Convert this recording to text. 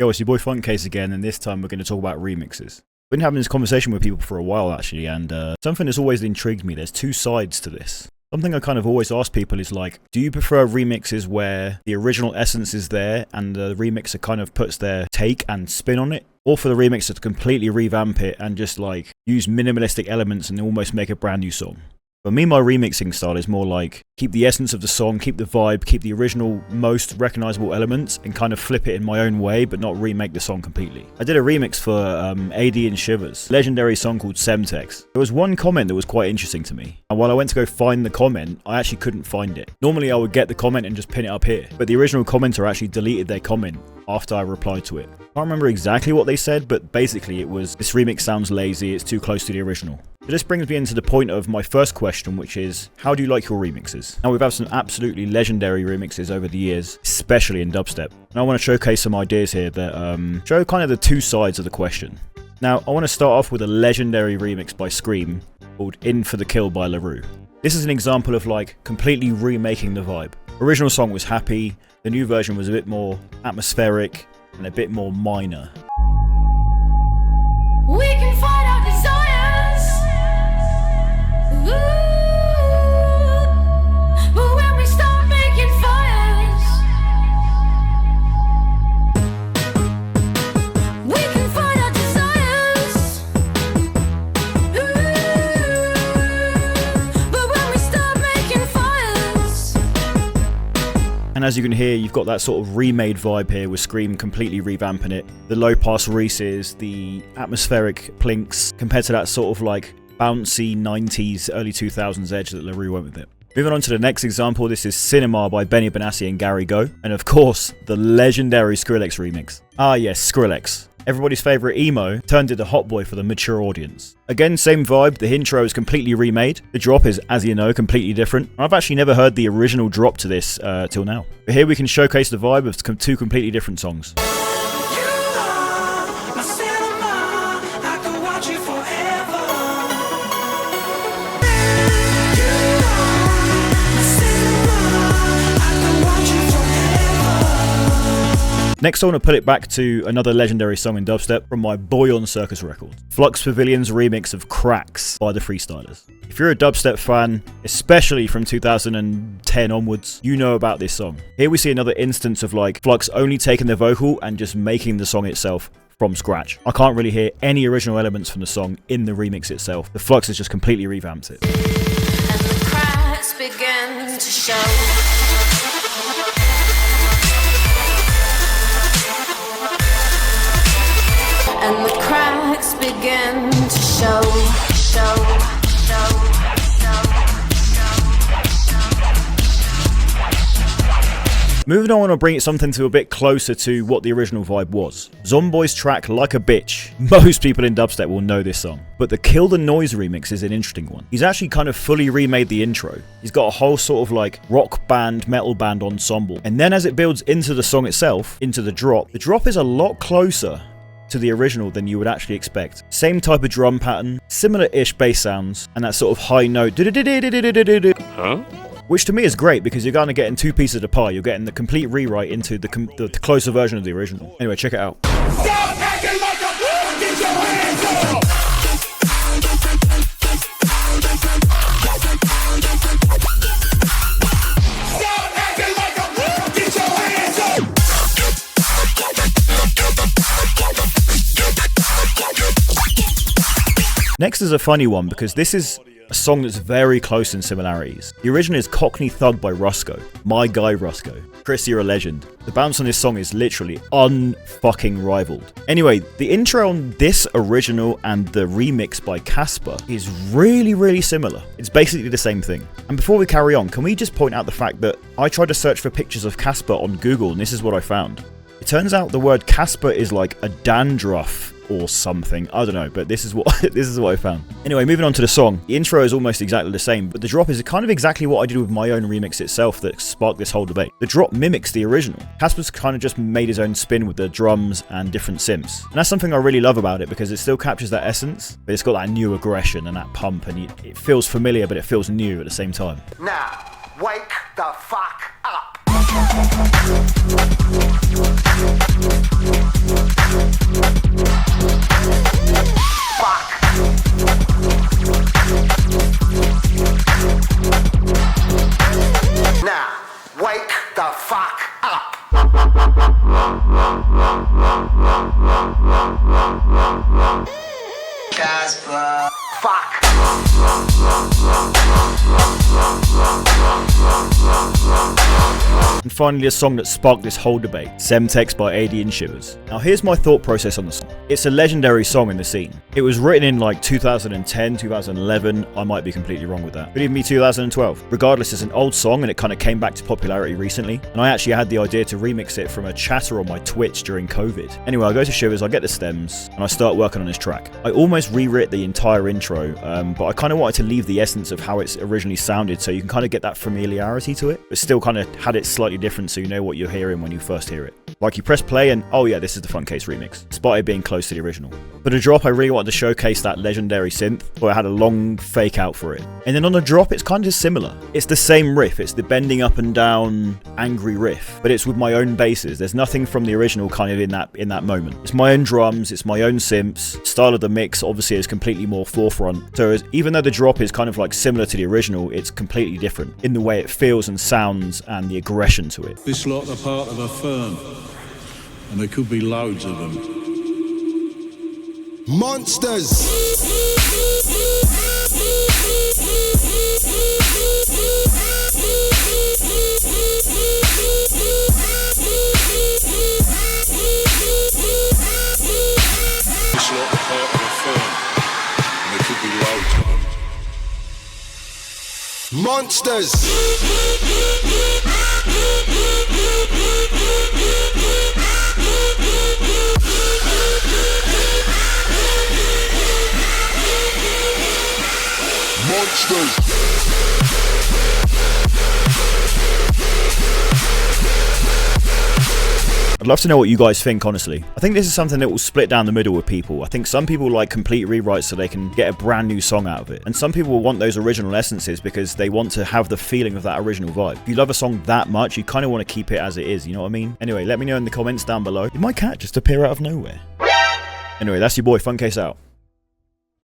Yo, it's your boy FuntCase again, and this time we're going to talk about remixes. I've been having this conversation with people for a while actually, and something that's always intrigued me. There's two sides to this. Something I kind of always ask people is like, do you prefer remixes where the original essence is there and the remixer kind of puts their take and spin on it? Or for the remixer to completely revamp it and just like use minimalistic elements and almost make a brand new song? For me, my remixing style is more like keep the essence of the song, keep the vibe, keep the original most recognizable elements and kind of flip it in my own way but not remake the song completely. I did a remix for AD and Shivers, legendary song called Semtex. There was one comment that was quite interesting to me, and while I went to go find the comment, I actually couldn't find it. Normally I would get the comment and just pin it up here, but the original commenter actually deleted their comment after I replied to it. I can't remember exactly what they said, but basically it was, this remix sounds lazy, it's too close to the original. So this brings me into the point of my first question, which is, how do you like your remixes? Now, we've had some absolutely legendary remixes over the years, especially in dubstep. And I want to showcase some ideas here that show kind of the two sides of the question. Now, I want to start off with a legendary remix by Scream called In For The Kill by LaRue. This is an example of like completely remaking the vibe. Original song was happy, the new version was a bit more atmospheric and a bit more minor. We can fight our desires. Ooh, but when we start making fires, we can fight our desires. Ooh, but when we start making fires. And as you can hear, you've got that sort of remade vibe here with Scream completely revamping it. The low pass Reeses, the atmospheric plinks, compared to that sort of like bouncy 90s, early 2000s edge that LaRue went with it. Moving on to the next example, this is Cinema by Benny Benassi and Gary Go. And of course, the legendary Skrillex remix. Ah yes, Skrillex. Everybody's favourite emo turned into Hot Boy for the mature audience. Again, same vibe, the intro is completely remade. The drop is, as you know, completely different. I've actually never heard the original drop to this till now. But here we can showcase the vibe of two completely different songs. Next, I want to put it back to another legendary song in dubstep from my boy on Circus Records, Flux Pavilion's remix of Cracks by the Freestylers. If you're a dubstep fan, especially from 2010 onwards, you know about this song. Here we see another instance of like Flux only taking the vocal and just making the song itself from scratch. I can't really hear any original elements from the song in the remix itself. The Flux has just completely revamped it. And the cracks begin to show. And the cracks begin to show. Moving on, I want to bring it something to a bit closer to what the original vibe was. Zomboy's track Like a Bitch. Most people in dubstep will know this song. But the Kill the Noise remix is an interesting one. He's actually kind of fully remade the intro. He's got a whole sort of like rock band, metal band ensemble. And then as it builds into the song itself, into the drop is a lot closer to the original than you would actually expect. Same type of drum pattern, similar-ish bass sounds, and that sort of high note, which to me is great because you're going to get in two pieces of the pie. You're getting the complete rewrite into the closer version of the original. Anyway, check it out. Stop acting like a fool! Get your hands up! Stop acting like a fool! Get your hands up! Next is a funny one because this is a song that's very close in similarities. The original is Cockney Thug by Rusko. My guy Rusko. Chris, you're a legend. The bounce on this song is literally unfucking rivaled. Anyway, the intro on this original and the remix by Casper is really, really similar. It's basically the same thing. And before we carry on, can we just point out the fact that I tried to search for pictures of Casper on Google and this is what I found. It turns out the word Casper is like a dandruff or something. I don't know, but this is what I found. Anyway, moving on to the song. The intro is almost exactly the same, but the drop is kind of exactly what I did with my own remix itself that sparked this whole debate. The drop mimics the original. Casper's kind of just made his own spin with the drums and different synths. And that's something I really love about it because it still captures that essence, but it's got that new aggression and that pump, and it feels familiar, but it feels new at the same time. Now, wake the fuck up. finally the song that sparked this whole debate, Semtex by AD and Shivers. Now here's my thought process on the song. It's a legendary song in the scene. It was written in like 2010, 2011, I might be completely wrong with that. But even me 2012. Regardless, it's an old song and it kind of came back to popularity recently. And I actually had the idea to remix it from a chatter on my Twitch during COVID. Anyway, I go to Shivers, I get the stems, and I start working on this track. I almost rewrote the entire intro, but I kind of wanted to leave the essence of how it's originally sounded so you can kind of get that familiarity to it, but still kind of had it slightly different so you know what you're hearing when you first hear it. Like you press play and, oh yeah, this is the FuntCase remix, despite it being close to the original. For the drop, I really wanted to showcase that legendary synth, so I had a long fake out for it. And then on the drop, it's kind of similar. It's the same riff, it's the bending up and down, angry riff, but it's with my own basses. There's nothing from the original kind of in that moment. It's my own drums, it's my own synths. Style of the mix obviously is completely more forefront. So even though the drop is kind of like similar to the original, it's completely different in the way it feels and sounds and the aggression to it. This lot are part of a firm, and there could be loads of them. Monsters. This lot are part of a firm, and there could be loads of them. Monsters. I'd love to know what you guys think, honestly. I think this is something that will split down the middle with people. I think some people like complete rewrites so they can get a brand new song out of it. And some people will want those original essences because they want to have the feeling of that original vibe. If you love a song that much, you kind of want to keep it as it is, you know what I mean? Anyway, let me know in the comments down below. Did my cat just appear out of nowhere? Anyway, that's your boy FuntCase out.